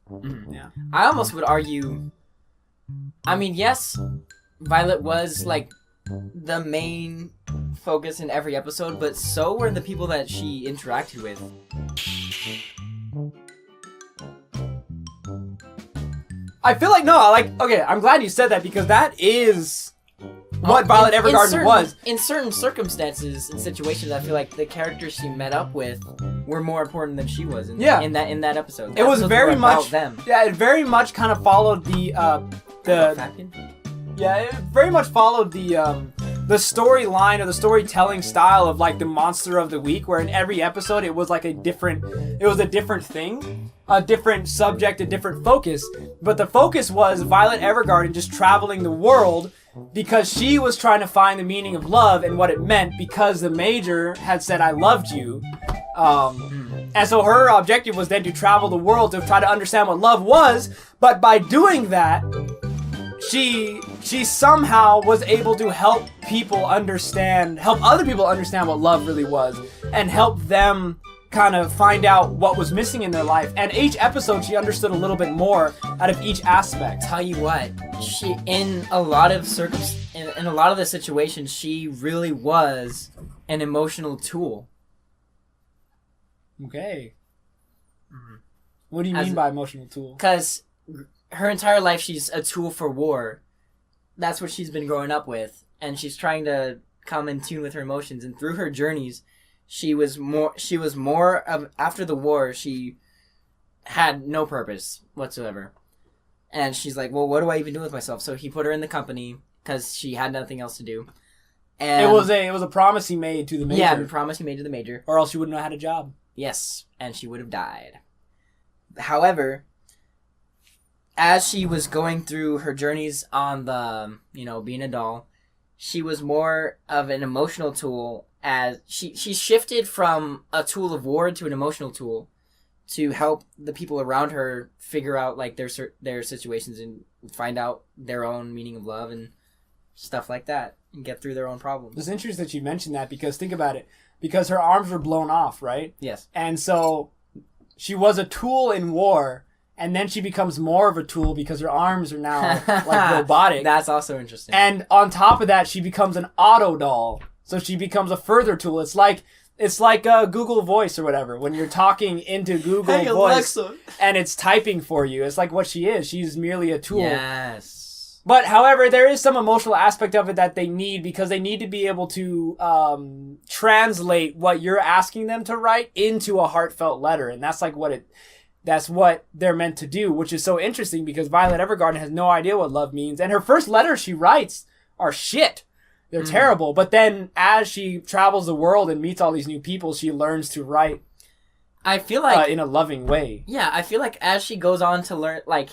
Mm-hmm. Yeah. I almost would argue. I mean, yes, Violet was like the main focus in every episode, but so were the people that she interacted with. I feel like okay, I'm glad you said that because that is what Violet Evergarden was. In certain circumstances and situations, I feel like the characters she met up with were more important than she was in that episode. It was very much them. Yeah, it very much kind of followed the it very much followed the storyline or the storytelling style of like the monster of the week, where in every episode it was like a different thing, a different subject, a different focus. But the focus was Violet Evergarden just traveling the world because she was trying to find the meaning of love and what it meant, because the Major had said, "I loved you." And so her objective was then to travel the world to try to understand what love was. But by doing that, she somehow was able to help other people understand what love really was, and help them kind of find out what was missing in their life. And each episode, she understood a little bit more out of each aspect. Tell you what, she in a lot of the situations, she really was an emotional tool. Okay. Mm-hmm. What do you mean by emotional tool? Because her entire life, she's a tool for war. That's what she's been growing up with, and she's trying to come in tune with her emotions. And through her journeys, she was more of, after the war, she had no purpose whatsoever, and she's like, well, what do I even do with myself? So he put her in the company because she had nothing else to do. And it was a promise he made to the Major. Yeah, a promise he made to the Major, or else she wouldn't have had a job. Yes, and she would have died. However, as she was going through her journeys on the, being a doll, she was more of an emotional tool, as she shifted from a tool of war to an emotional tool to help the people around her figure out like their situations and find out their own meaning of love and stuff like that, and get through their own problems. It's interesting that you mentioned that, because think about it. Because her arms were blown off, right? Yes. And so she was a tool in war, and then she becomes more of a tool because her arms are now like robotic. That's also interesting. And on top of that, she becomes an auto doll. So she becomes a further tool. It's like Google Voice or whatever. When you're talking into Google Voice, Alexa, and it's typing for you. It's like what she is. She's merely a tool. Yes. But however, there is some emotional aspect of it that they need, because they need to be able to translate what you're asking them to write into a heartfelt letter. And that's like that's what they're meant to do, which is so interesting because Violet Evergarden has no idea what love means. And her first letters she writes are shit. They're terrible. But then as she travels the world and meets all these new people, she learns to write, I feel like, in a loving way. Yeah, I feel like as she goes on to learn, like,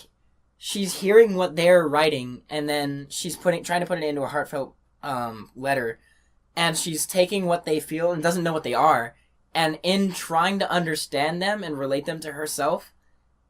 she's hearing what they're writing, and then she's trying to put it into a heartfelt letter, and she's taking what they feel and doesn't know what they are, and in trying to understand them and relate them to herself,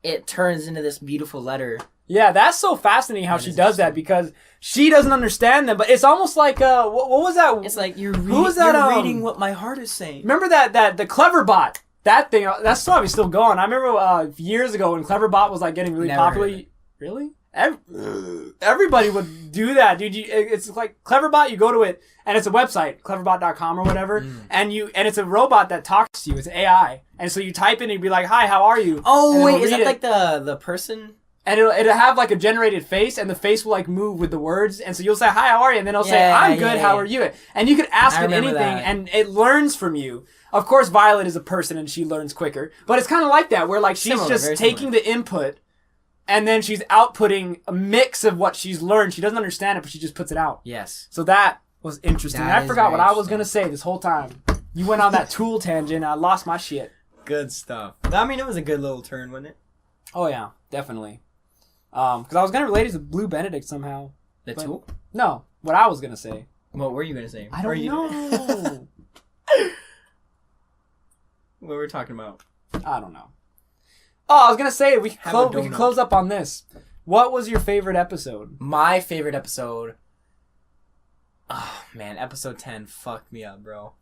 it turns into this beautiful letter. Yeah, that's so fascinating how she does that, because she doesn't understand them, but it's almost like, what was that? It's like, you're reading what my heart is saying. Remember that the Cleverbot, that thing, that's probably still going. I remember years ago when Cleverbot was like getting really popular. Really? Everybody would do that, dude. It's like Cleverbot, you go to it, and it's a website, cleverbot.com or whatever, and it's a robot that talks to you. It's AI. And so you type in and you'd be like, hi, how are you? Oh, wait, is that like the person? And it'll have like a generated face, and the face will like move with the words, and so you'll say, hi, how are you? And then it'll say, I'm good, how are you? And you can ask it anything, and it learns from you. Of course, Violet is a person, and she learns quicker, but it's kind of like that, where like she's just taking the input, and then she's outputting a mix of what she's learned. She doesn't understand it, but she just puts it out. Yes. So that was interesting. I forgot what I was going to say this whole time. You went on that tool tangent, and I lost my shit. Good stuff. I mean, it was a good little turn, wasn't it? Oh, yeah. Definitely. Because I was going to relate it to Blue Benedict somehow. Tool? No. What I was going to say. What were you going to say? I don't know. What were we talking about? I don't know. Oh, I was going to say, we can close up on this. What was your favorite episode? My favorite episode? Oh, man. Episode 10 fucked me up, bro.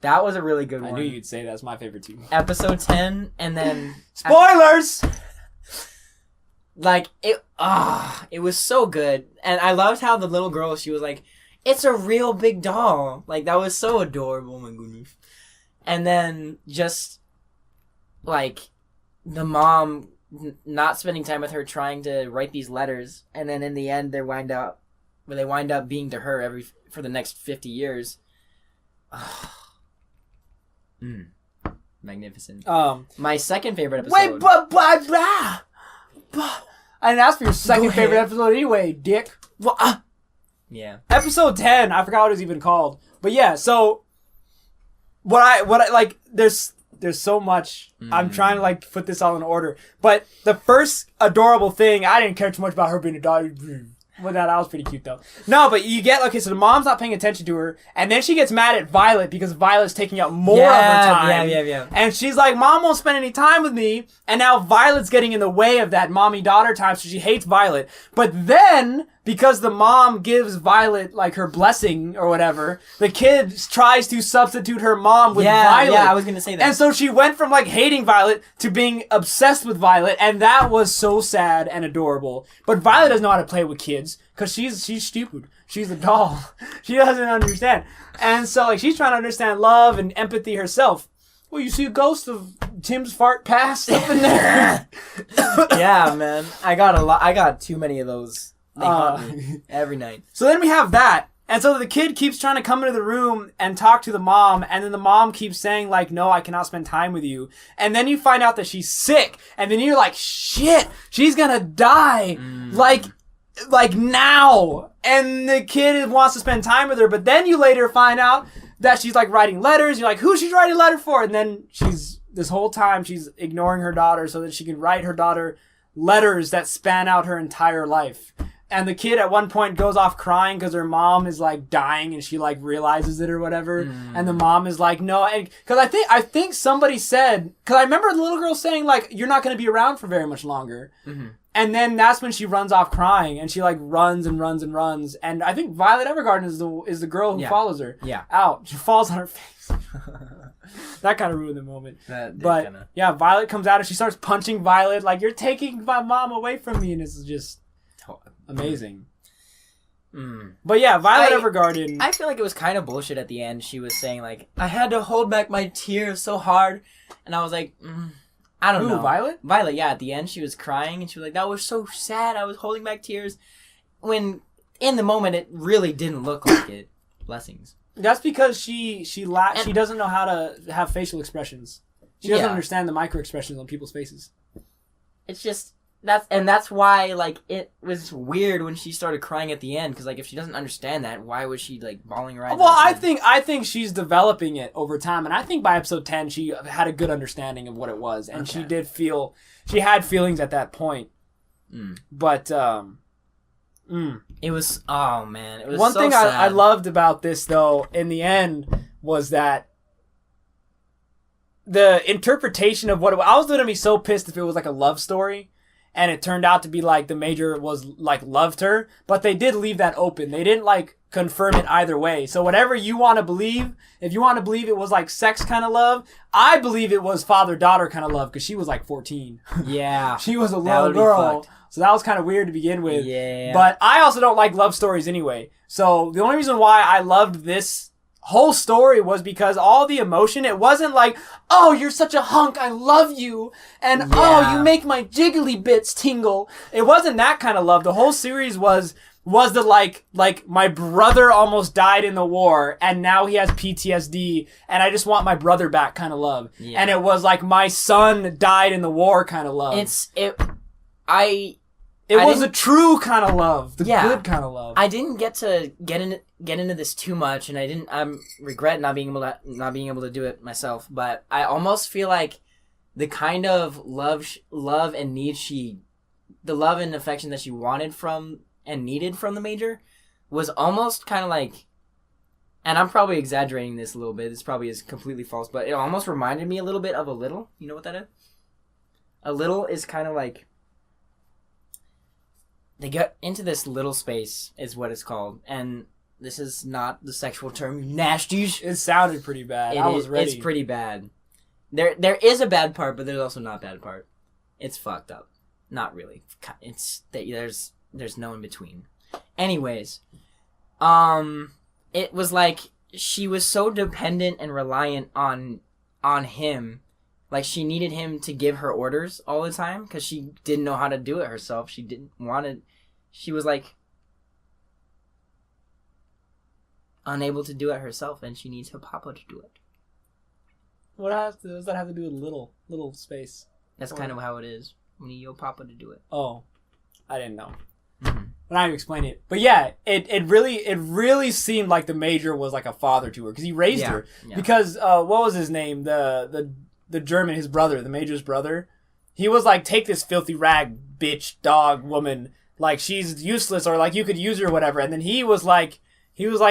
That was a really good one. I knew you'd say that's my favorite too. Episode 10, and then... Spoilers! Like, it was so good. And I loved how the little girl, she was like, it's a real big doll. Like, that was so adorable. Oh my goodness. And then just, like, the mom not spending time with her, trying to write these letters. And then in the end, they wind up being to her for the next 50 years. Magnificent. My second favorite episode. Wait, I didn't ask for your second favorite episode anyway, dick. Yeah. Episode 10. I forgot what it was even called. But yeah, so what I like. There's so much. I'm trying to like put this all in order. But the first adorable thing, I didn't care too much about her being a dog. Well, that was pretty cute, though. No, but you get... Okay, so the mom's not paying attention to her, and then she gets mad at Violet because Violet's taking up more of her time. Yeah. And she's like, Mom won't spend any time with me, and now Violet's getting in the way of that mommy-daughter time, so she hates Violet. But then, because the mom gives Violet, like, her blessing or whatever, the kid tries to substitute her mom with Violet. Yeah, I was gonna say that. And so she went from, like, hating Violet to being obsessed with Violet, and that was so sad and adorable. But Violet doesn't know how to play with kids. Because she's stupid. She's a doll. She doesn't understand. And so, like, she's trying to understand love and empathy herself. Well, you see a ghost of Tim's fart past up in there. Yeah, man. I got too many of those. They haunt me every night. So then we have that. And so the kid keeps trying to come into the room and talk to the mom. And then the mom keeps saying, like, no, I cannot spend time with you. And then you find out that she's sick. And then you're like, shit, she's gonna die. Like now, and the kid wants to spend time with her, but then you later find out that she's like writing letters. You're like, who's she writing a letter for? And then this whole time she's ignoring her daughter so that she can write her daughter letters that span out her entire life. And the kid at one point goes off crying because her mom is like dying and she like realizes it or whatever. And the mom is like, no, because I think somebody said, because I remember the little girl saying like, you're not going to be around for very much longer. And then that's when she runs off crying, and she like runs and runs and runs. And I think Violet Evergarden is the girl who follows her. Yeah. Out. She falls on her face. That kind of ruined the moment. Yeah, Violet comes out and she starts punching Violet like, you're taking my mom away from me, and it's just amazing. But yeah, Violet Evergarden. I feel like it was kind of bullshit at the end. She was saying like, I had to hold back my tears so hard, and I was like, I don't know. Violet? Violet, yeah. At the end, she was crying, and she was like, that was so sad. I was holding back tears. When, in the moment, it really didn't look like it. Blessings. That's because she doesn't know how to have facial expressions. She doesn't understand the micro expressions on people's faces. It's just... That's why, like, it was weird when she started crying at the end, because, like, if she doesn't understand that, why was she, like, bawling her eyes out? Well, I think she's developing it over time, and I think by episode 10, she had a good understanding of what it was, and she had feelings at that point. But, it was, oh, man, it was one so thing sad. I loved about this, though, in the end, was that the interpretation of what I was going to be so pissed if it was, like, a love story. And it turned out to be like the major was like loved her, but they did leave that open. They didn't like confirm it either way. So whatever you want to believe, if you want to believe it was like sex kind of love, I believe it was father-daughter kind of love because she was like 14. Yeah. She was a little girl. So that was kind of weird to begin with. Yeah. But I also don't like love stories anyway. So the only reason why I loved this whole story was because all the emotion, it wasn't like, oh, you're such a hunk, I love you, and oh, you make my jiggly bits tingle. It wasn't that kind of love. The whole series was the like my brother almost died in the war and now he has PTSD and I just want my brother back kind of love. Yeah. And it was like my son died in the war kind of love. It was a true kind of love, the good kind of love. I didn't get to get into this too much, and I regret not being able to do it myself. But I almost feel like the kind of love and need the love and affection that she wanted from and needed from the Major was almost kind of like, and I'm probably exaggerating this a little bit. This probably is completely false, but it almost reminded me a little bit of A Little. You know what that is? A Little is kind of like, they get into this little space, is what it's called. And this is not the sexual term, you nasties. It sounded pretty bad. I was ready. It's pretty bad. There is a bad part, but there's also not a bad part. It's fucked up. not really. It's there's no in between. Anyways, it was like she was so dependent and reliant on him. Like, she needed him to give her orders all the time because she didn't know how to do it herself. She didn't want to... She was, like, unable to do it herself, and she needs her papa to do it. Does that have to do with little space? That's kind of how it is. We need your papa to do it. Oh, I didn't know. Mm-hmm. But now you explain it. But yeah, it really seemed like the Major was like a father to her because he raised her. Yeah. Because what was his name? The German, his brother, the Major's brother. He was like, take this filthy rag, bitch, dog, woman. Like, she's useless, or like you could use her or whatever. And then he was like,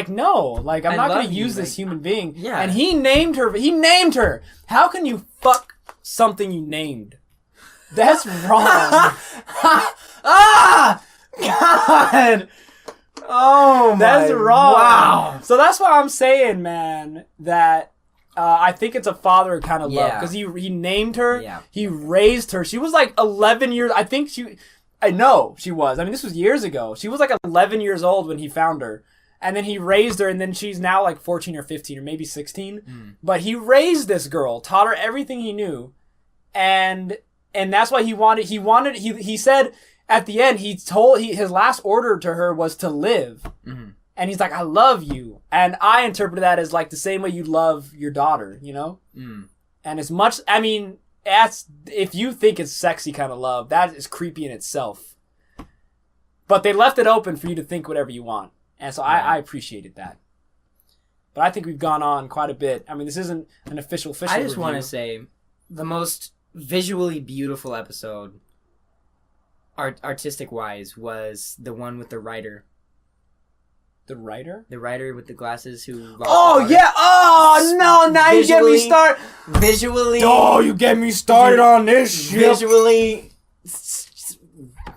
no, like, I'm not going to use this human being. Yeah. And he named her. How can you fuck something you named? That's wrong. Ah! God! Oh, that's wrong. Wow. So that's why I'm saying, man, that I think it's a father kind of love. Because he named her. Yeah. He raised her. She was like 11 years. I know she was. I mean, this was years ago. She was like 11 years old when he found her. And then he raised her, and then she's now like 14 or 15 or maybe 16. Mm. But he raised this girl, taught her everything he knew. And that's why he said at the end, his last order to her was to live. Mm-hmm. And he's like, I love you. And I interpreted that as like the same way you love your daughter, you know? Mm. And as much, I mean, if you think it's sexy kind of love, that is creepy in itself. But they left it open for you to think whatever you want. And so I appreciated that. But I think we've gone on quite a bit. I mean, this isn't an official I just want to say the most visually beautiful episode, artistic-wise, was the one with the writer. The writer? The writer with the glasses who... Oh, yeah! Oh, no! Now you get me started! Visually... Oh, you get me started on this shit! Visually...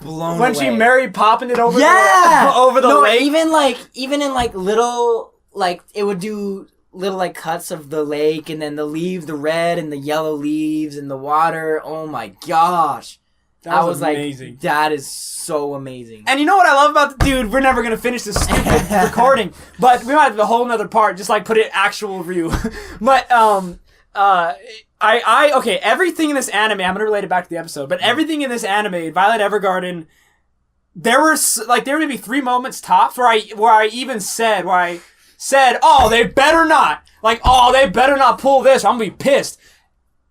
blown when away. She Mary popping it over the lake. Even in like little, like, it would do little like cuts of the lake, and then the red and the yellow leaves and the water. Oh my gosh. That was amazing. Like, that is so amazing. And you know what I love about the dude? We're never going to finish this stupid recording, but we might have a whole nother part, just like put it actual review. But, okay, everything in this anime, I'm going to relate it back to the episode, but everything in this anime, Violet Evergarden, there were maybe 3 moments tops where I said, oh, they better not. Like, oh, they better not pull this, or I'm going to be pissed.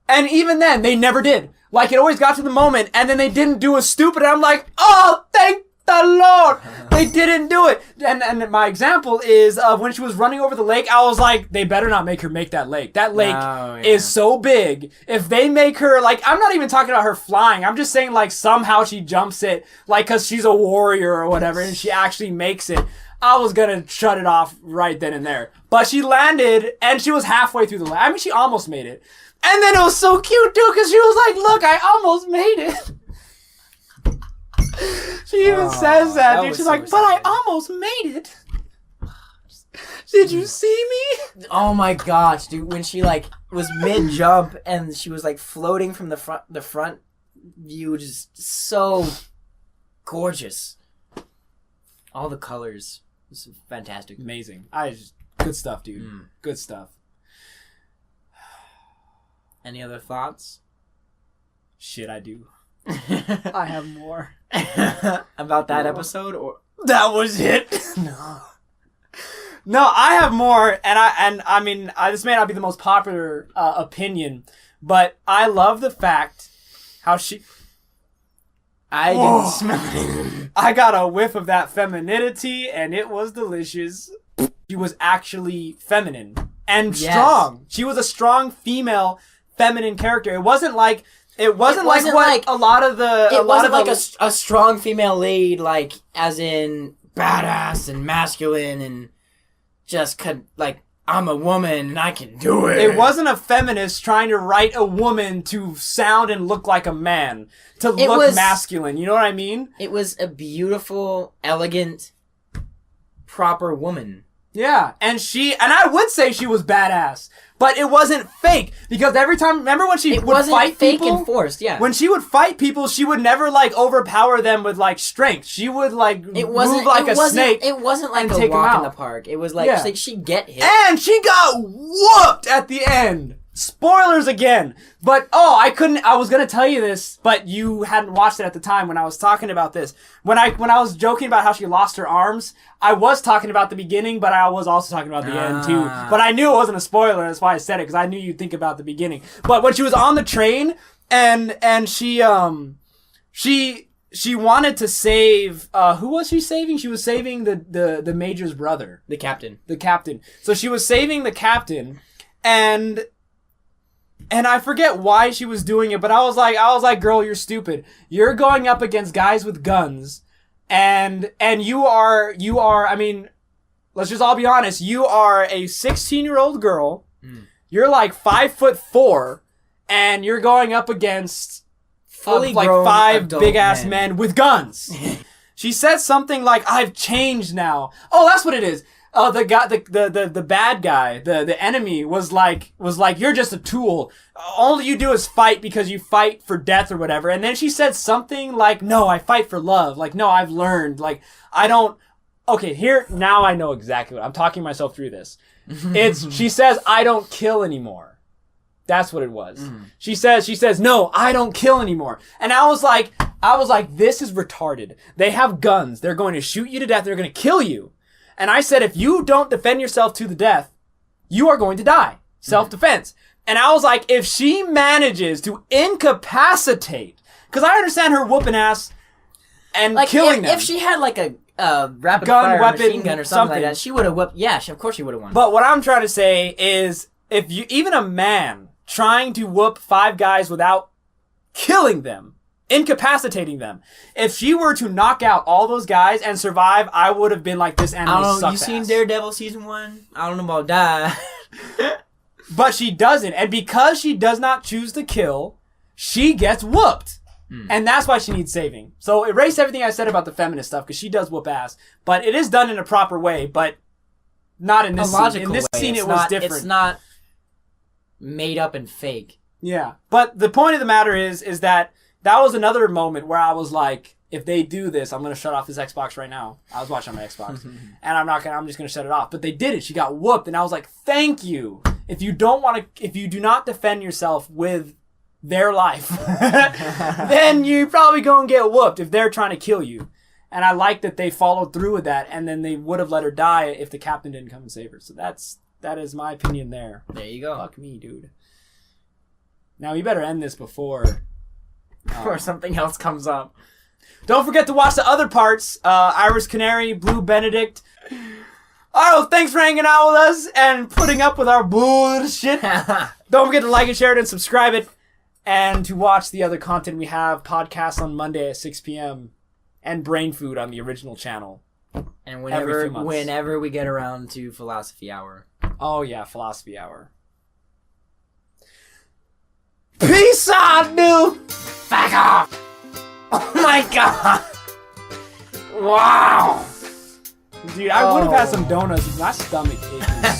And even then, they never did. Like, it always got to the moment, and then they didn't do a stupid, and I'm like, oh, thank the Lord! They didn't do it! And my example is, when she was running over the lake, I was like, they better not make her make that lake. That lake is so big. If they make her, like, I'm not even talking about her flying, I'm just saying, like, somehow she jumps it, like, cause she's a warrior or whatever, and she actually makes it. I was gonna shut it off right then and there. But she landed, and she was halfway through the lake. I mean, she almost made it. And then it was so cute, too, because she was like, look, I almost made it. She even says that, dude. She's like, but I almost made it. Did you see me? Oh, my gosh, dude. When she, like, was mid-jump, and she was, like, floating from the front view, just so gorgeous. All the colors. It was fantastic. Amazing. Good stuff, dude. Good stuff. Any other thoughts? Shit, I do. I have more. About that episode, or that was it? No, I have more, and I mean, this may not be the most popular opinion, but I love the fact how she... I didn't smell it. I got a whiff of that femininity, and it was delicious. She was actually feminine and strong. She was a strong female feminine character. It wasn't like a strong female lead, like, as in badass and masculine and just like, I'm a woman and I can do it. It wasn't a feminist trying to write a woman to sound and look like a man, to look masculine. You know what I mean? It was a beautiful, elegant, proper woman. Yeah, and I would say she was badass, but it wasn't fake because every time, remember when she would fight fake people? and forced, yeah. When she would fight people, she would never like overpower them with like strength. She would like move like a snake. It wasn't like and a take 'em walk in out. the park. It was like she'd get hit. And she got whooped at the end. Spoilers again. But, I was gonna tell you this, but you hadn't watched it at the time when I was talking about this. When I was joking about how she lost her arms, I was talking about the beginning, but I was also talking about the end too. But I knew it wasn't a spoiler, that's why I said it, because I knew you'd think about the beginning. But when she was on the train, and she wanted to save, who was she saving? She was saving the Major's brother. The captain. The captain. So she was saving the captain, and I forget why she was doing it, but I was like, girl, you're stupid. You're going up against guys with guns, and you are, I mean, let's just all be honest, you are a 16-year-old girl, you're like 5'4", and you're going up against fully like grown 5 adult big-ass men with guns. She said something like, I've changed now. Oh, that's what it is. Oh, the guy, the bad guy, the enemy was like, you're just a tool. All you do is fight because you fight for death or whatever. And then she said something like, no, I fight for love. Like, no, I've learned. Like, I don't. Okay, here, now I know exactly what I'm talking myself through this. She says, I don't kill anymore. That's what it was. She says, no, I don't kill anymore. And I was like, this is retarded. They have guns. They're going to shoot you to death. They're going to kill you. And I said, if you don't defend yourself to the death, you are going to die. Self-defense. And I was like, if she manages to incapacitate, because I understand her whooping ass and like killing them. If she had like a rapid gun, fire weapon, machine gun or something like something. that, she would have whooped. Yeah, of course she would have won. But what I'm trying to say is, if you, even a man trying to whoop 5 guys without killing them, incapacitating them, if she were to knock out all those guys and survive, I would have been like, this anime I don't know, sucks you seen ass. Daredevil season 1? I don't know about that. But she doesn't, and because she does not choose to kill, she gets whooped. And that's why she needs saving. So erase everything I said about the feminist stuff, because she does whoop ass. But it is done in a proper way, but not in this scene. In this scene, it was different. It's not made up and fake. Yeah. But the point of the matter is that was another moment where I was like, if they do this, I'm going to shut off this Xbox right now. I was watching on my Xbox. And I'm just going to shut it off. But they did it. She got whooped. And I was like, thank you. If you do not defend yourself with their life, then you're probably going to get whooped if they're trying to kill you. And I like that they followed through with that. And then they would have let her die if the captain didn't come and save her. So that is my opinion there. There you go. Fuck me, dude. Now, you better end this before something else comes up. Don't forget to watch the other parts. Iris Canary, Blue Benedict. Alright, well, thanks for hanging out with us and putting up with our bullshit. Don't forget to like it, share it, and subscribe it. And to watch the other content we have. Podcasts on Monday at 6 p.m. And Brain Food on the original channel. And whenever we get around to Philosophy Hour. Oh, yeah, Philosophy Hour. Peace out, dude! Back off! Oh my god! Wow! Dude, I would have had some donuts if my stomach ached.